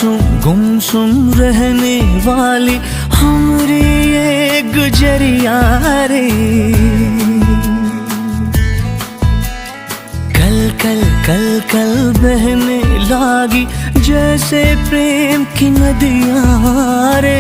गुमसुम रहने वाली हमरी ये गुजरिया रे। कल कल कल कल बहने लागी जैसे प्रेम की नदियाँ रे।